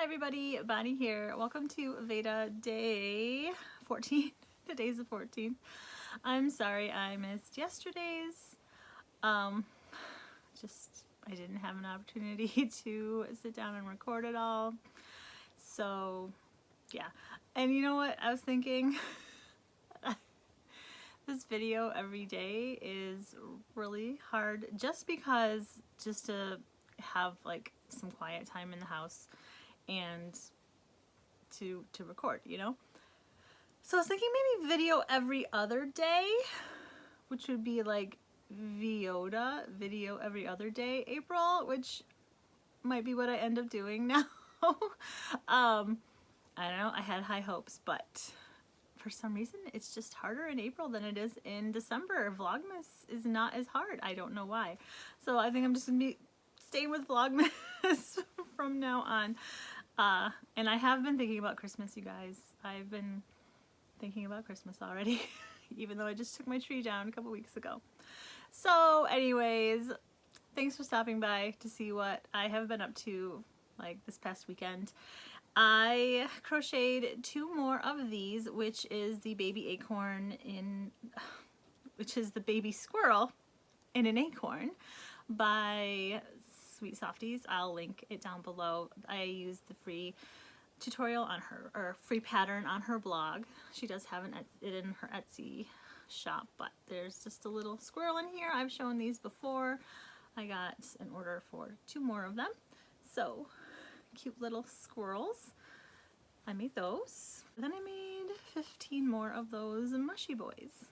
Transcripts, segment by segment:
Hi everybody, Bonnie here. Welcome to V.E.O.D.A day 14. Today's the 14th. I'm sorry I missed yesterday's. I didn't have an opportunity to sit down and record it all. So yeah. And you know what I was thinking? This video every day is really hard just to have like some quiet time in the house and to record, you know? So I was thinking maybe video every other day, which would be like V.E.O.D.A, video every other day April, which might be what I end up doing now. I don't know, I had high hopes, but for some reason it's just harder in April than it is in December. Vlogmas is not as hard. I don't know why. So I think I'm just gonna be staying with Vlogmas from now on. And I have been thinking about Christmas, you guys. I've been thinking about Christmas already, even though I just took my tree down a couple weeks ago. So anyways, thanks for stopping by to see what I have been up to like this past weekend. I crocheted 2 more of these, which is the baby acorn which is the baby squirrel in an acorn by Sweet Softies. I'll link it down below. I used the free tutorial on her, or free pattern on her blog. She does have it in her Etsy shop, but there's just a little squirrel in here. I've shown these before. I got an order for 2 more of them. So cute little squirrels. I made those. Then I made 15 more of those mushy boys.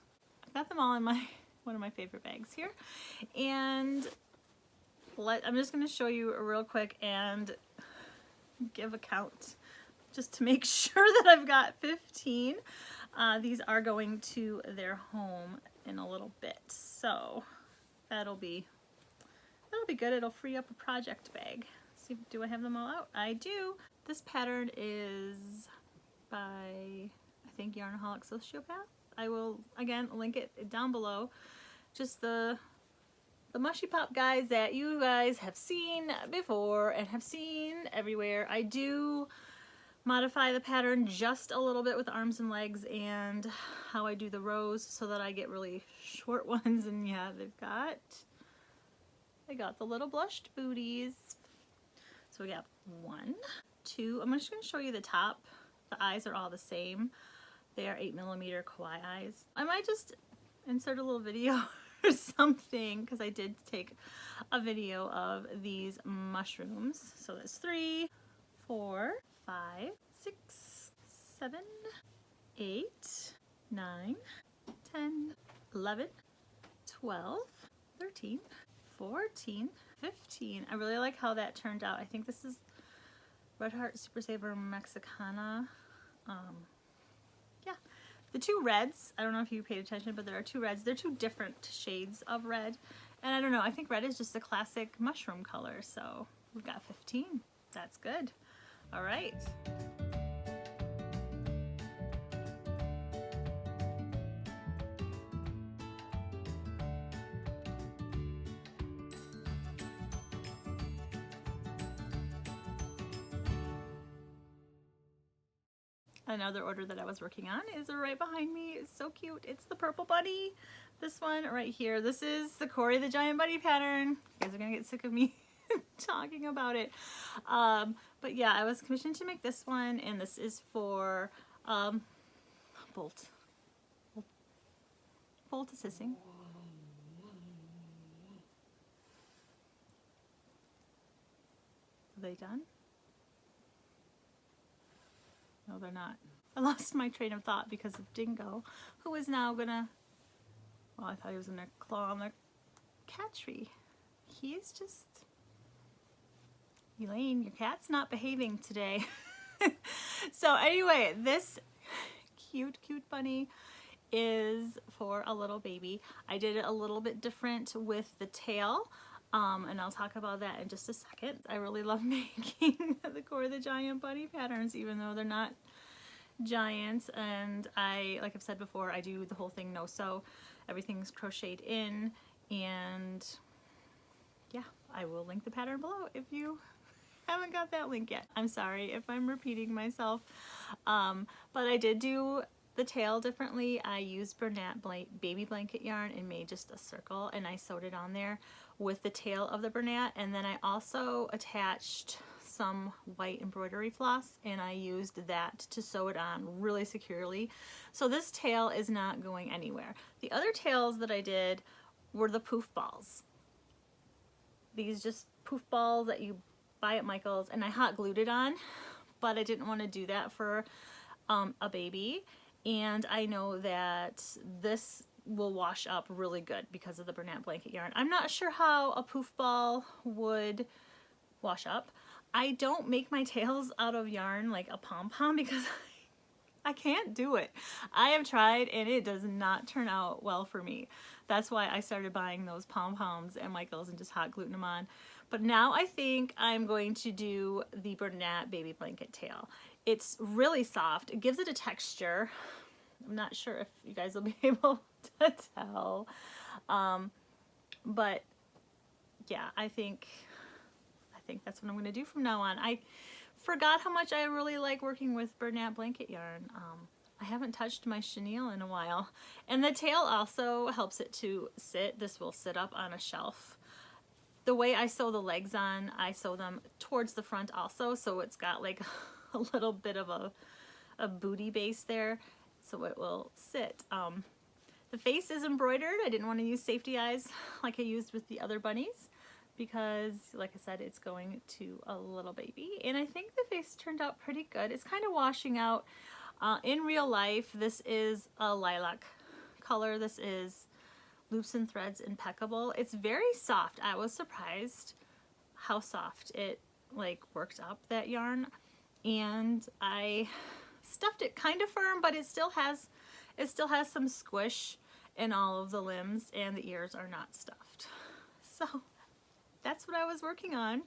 I've got them all in one of my favorite bags here. And I'm just going to show you real quick and give a count just to make sure that I've got 15. These are going to their home in a little bit, so that'll be good. It'll free up a project bag. See, do I have them all out? I do. This pattern is by, I think, Yarnaholic Sociopath. I will again link it down below. Just the mushy pop guys that you guys have seen before and have seen everywhere. I do modify the pattern just a little bit with arms and legs and how I do the rows so that I get really short ones. And yeah, they got the little blushed booties. So we got 1, 2. I'm just going to show you the top. The eyes are all the same. They are 8mm kawaii eyes. I might just insert a little video or something, because I did take a video of these mushrooms. So that's 3, 4, 5, 6, 7, 8, 9, 10, 11, 12, 13, 14, 15. I really like how that turned out. I think this is Red Heart Super Saver Mexicana. Yeah. The 2 reds, I don't know if you paid attention, but there are 2 reds. They're 2 different shades of red. And I don't know, I think red is just a classic mushroom color. So we've got 15. That's good. All right. Another order that I was working on is right behind me. It's so cute. It's the purple bunny. This one right here. This is the Cory the Giant Bunny pattern. You guys are gonna get sick of me talking about it. But yeah, I was commissioned to make this one, and this is for Bolt is hissing. Are they done? No, they're not. I lost my train of thought because of Dingo, who is now gonna, well, I thought he was gonna claw on the cat tree. He is just, Elaine, your cat's not behaving today. So anyway, this cute bunny is for a little baby. I did it a little bit different with the tail. And I'll talk about that in just a second. I really love making the Cory the Giant Bunny patterns, even though they're not giants. And like I've said before, I do the whole thing no-sew. Everything's crocheted in, and yeah, I will link the pattern below if you haven't got that link yet. I'm sorry if I'm repeating myself. But I did do the tail differently. I used Bernat baby blanket yarn and made just a circle, and I sewed it on there with the tail of the Bernat, and then I also attached some white embroidery floss and I used that to sew it on really securely. So this tail is not going anywhere. The other tails that I did were the poof balls. These just poof balls that you buy at Michael's, and I hot glued it on, but I didn't want to do that for a baby. And I know that this will wash up really good because of the Bernat blanket yarn. I'm not sure how a poof ball would wash up. I don't make my tails out of yarn like a pom-pom because I can't do it. I have tried and it does not turn out well for me. That's why I started buying those pom-poms at Michael's and just hot gluing them on. But now I think I'm going to do the Bernat baby blanket tail. It's really soft. It gives it a texture. I'm not sure if you guys will be able to tell. But yeah, I think that's what I'm going to do from now on. I forgot how much I really like working with Bernat blanket yarn. I haven't touched my chenille in a while. And the tail also helps it to sit. This will sit up on a shelf. The way I sew the legs on, I sew them towards the front also, so it's got like a little bit of a booty base there, so it will sit. The face is embroidered. I didn't want to use safety eyes like I used with the other bunnies because, like I said, it's going to a little baby. And I think the face turned out pretty good. It's kind of washing out. In real life, this is a lilac color. This is Loops and Threads Impeccable. It's very soft. I was surprised how soft it like worked up, that yarn. And I stuffed it kind of firm, but it still has some squish in all of the limbs, and the ears are not stuffed. So that's what I was working on.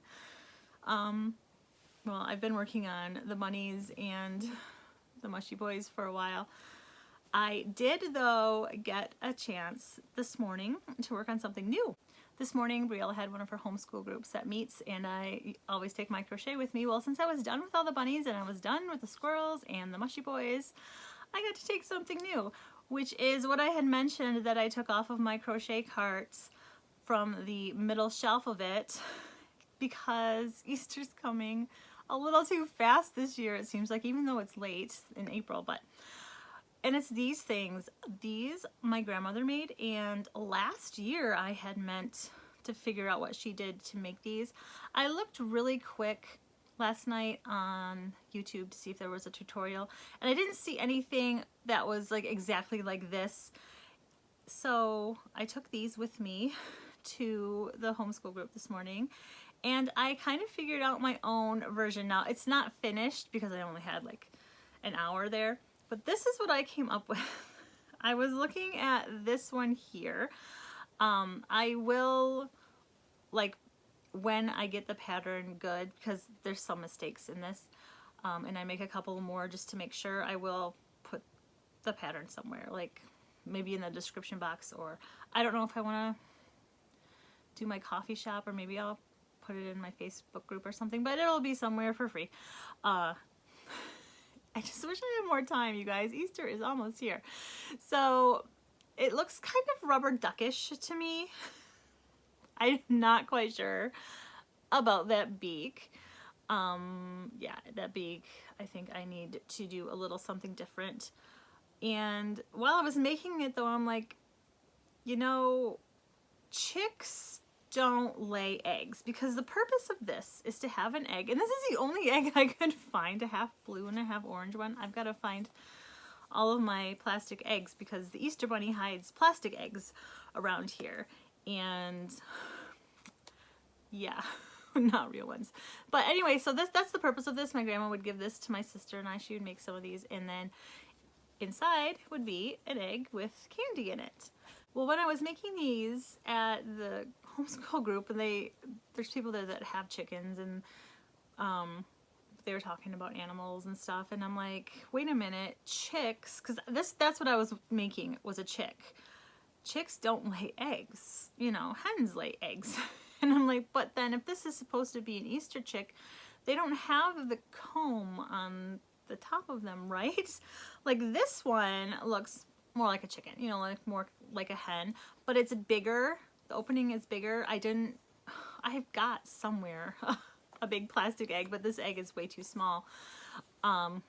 Well, I've been working on the bunnies and the mushy boys for a while. I did, though, get a chance this morning to work on something new. This morning, Briella had one of her homeschool groups that meets, and I always take my crochet with me. Well, since I was done with all the bunnies and I was done with the squirrels and the mushy boys, I got to take something new, which is what I had mentioned that I took off of my crochet carts from the middle shelf of it because Easter's coming a little too fast this year, it seems like, even though it's late in April. And it's these things. These my grandmother made, and last year I had meant to figure out what she did to make these. I looked really quick last night on YouTube to see if there was a tutorial, and I didn't see anything that was like exactly like this. So I took these with me to the homeschool group this morning, and I kind of figured out my own version. Now it's not finished because I only had like an hour there, but this is what I came up with. I was looking at this one here. I will, like, when I get the pattern good, because there's some mistakes in this, and I make a couple more just to make sure, I will put the pattern somewhere, like maybe in the description box, or I don't know if I want to do my coffee shop, or maybe I'll put it in my Facebook group or something, but it'll be somewhere for free. I just wish I had more time, you guys. Easter is almost here. So it looks kind of rubber duckish to me. I'm not quite sure about that beak. Yeah, that beak, I think I need to do a little something different. And while I was making it though, I'm like, you know, chicks don't lay eggs, because the purpose of this is to have an egg, and this is the only egg I could find, a half blue and a half orange one. I've got to find all of my plastic eggs because the Easter Bunny hides plastic eggs around here, and yeah, not real ones. But anyway, so that's the purpose of this. My grandma would give this to my sister and I. She would make some of these, and then inside would be an egg with candy in it. Well, when I was making these at the homeschool group, and there's people there that have chickens, and they were talking about animals and stuff, and I'm like, wait a minute, chicks, because that's what I was making, was a chick. Chicks don't lay eggs, you know, hens lay eggs. And I'm like, but then if this is supposed to be an Easter chick, they don't have the comb on the top of them, right? Like this one looks more like a chicken, you know, like more like a hen, but it's bigger. The opening is bigger. I've got somewhere a big plastic egg, but this egg is way too small. And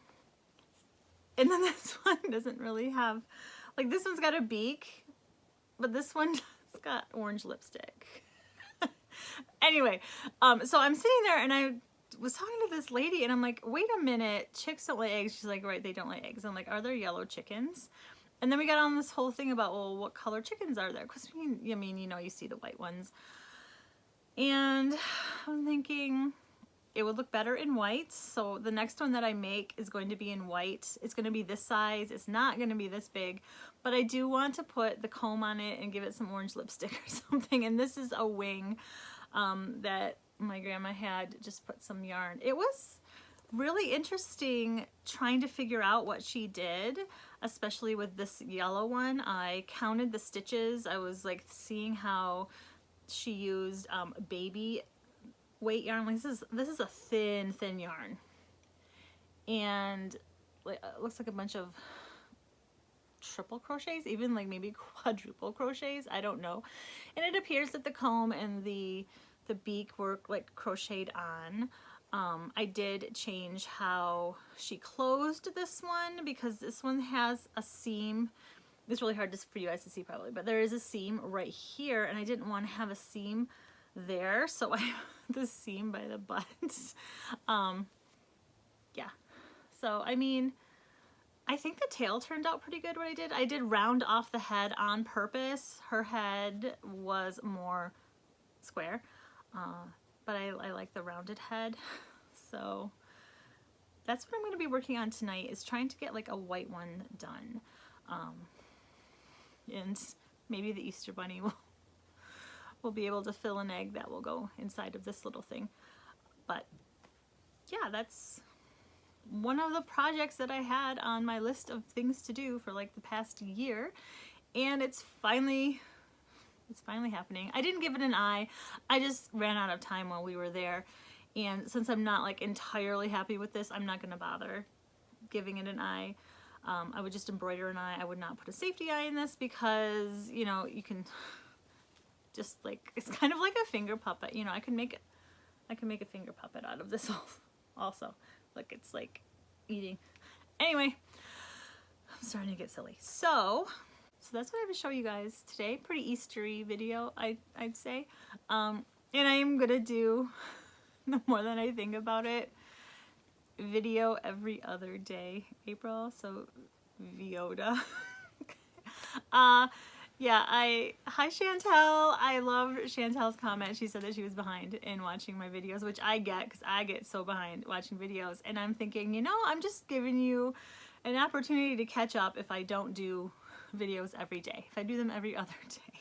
then this one doesn't really have, like this one's got a beak, but this one has got orange lipstick. Anyway, so I'm sitting there and I was talking to this lady and I'm like, wait a minute, chicks don't lay eggs. She's like, right, they don't lay eggs. I'm like, are there yellow chickens? And then we got on this whole thing about, well, what color chickens are there? Because I mean, you know, you see the white ones. And I'm thinking it would look better in white. So the next one that I make is going to be in white. It's going to be this size. It's not going to be this big, but I do want to put the comb on it and give it some orange lipstick or something. And this is a wing that my grandma had just put some yarn. It was really interesting trying to figure out what she did, especially with this yellow one. I counted the stitches. I was like seeing how she used baby weight yarn. Like this is a thin yarn, and it looks like a bunch of triple crochets, even like maybe quadruple crochets, I don't know. And it appears that the comb and the beak were like crocheted on. I did change how she closed this one because this one has a seam. It's really hard for you guys to see probably, but there is a seam right here and I didn't want to have a seam there, so I have the seam by the buttons. Yeah, so I mean, I think the tail turned out pretty good what I did. I did round off the head on purpose. Her head was more square, but I like the rounded head. So that's what I'm going to be working on tonight, is trying to get like a white one done. And maybe the Easter Bunny will be able to fill an egg that will go inside of this little thing. But yeah, that's one of the projects that I had on my list of things to do for like the past year, and it's finally happening. I didn't give it an eye. I just ran out of time while we were there, and since I'm not like entirely happy with this, I'm not gonna bother giving it an eye. I would just embroider an eye. I would not put a safety eye in this because, you know, you can just like, it's kind of like a finger puppet. You know, I can make a finger puppet out of this also. Like it's like eating. Anyway, I'm starting to get silly. So that's what I have to show you guys today. Pretty Eastery video, I'd say. And I am gonna do, the more that I think about it, video every other day, April, so V.E.O.D.A. Yeah, hi Chantel. I love Chantel's comment. She said that she was behind in watching my videos, which I get because I get so behind watching videos, and I'm thinking, you know, I'm just giving you an opportunity to catch up if I don't do videos every day, if I do them every other day.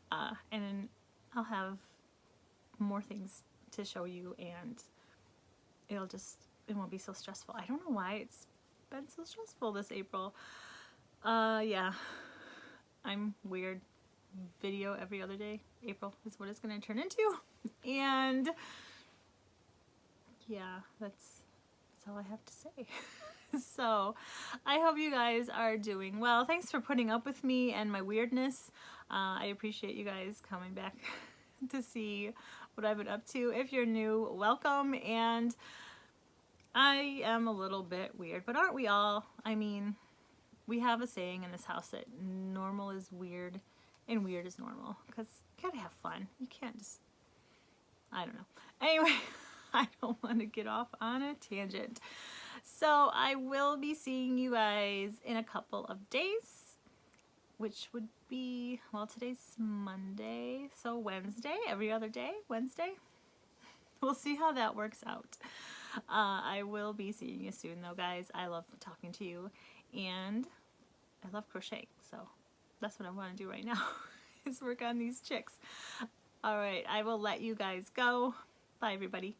And then I'll have more things to show you, and it won't be so stressful. I don't know why it's been so stressful this April. Yeah, I'm weird. Video every other day. April is what it's gonna turn into. And yeah, that's all I have to say. So I hope you guys are doing well. Thanks for putting up with me and my weirdness. I appreciate you guys coming back to see what I've been up to. If you're new, welcome. And I am a little bit weird, but aren't we all? I mean, we have a saying in this house that normal is weird and weird is normal, because you gotta have fun. You can't just, I don't know. Anyway, I don't want to get off on a tangent. So I will be seeing you guys in a couple of days, which would be, well, today's Monday, so Wednesday, every other day, Wednesday. We'll see how that works out. I will be seeing you soon though, guys. I love talking to you, and I love crocheting, so that's what I want to do right now is work on these chicks. All right, I will let you guys go. Bye, everybody.